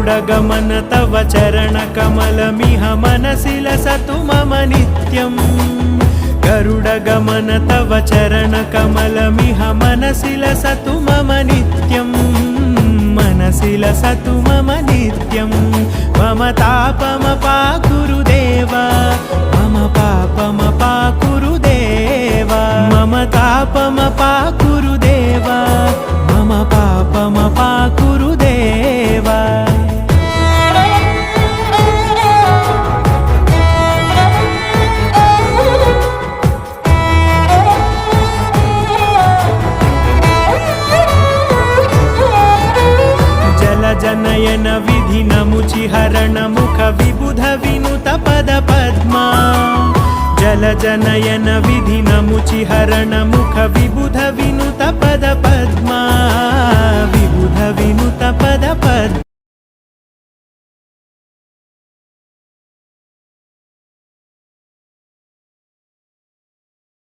गरुडगमन तव चरणकमलमिह मनसि लसतु मम नित्यम् गरुडगमन तव चरणकमलमिह मनसि लसतु मम नित्यम् मनसि लसतु मम नित्यम् मम तापमपाकुरु देव मम पापमपाकुरु देव मम तापमपाकुरु देव मम पापमपाकुरु देव जनयन विधिनमुचिहरण मुख विबुध विनुत पद पद्मा जल जनयन विधिनमुचिहरण मुख विबुध विनुत पद पद्मा विबुध विनुत पद पद्मा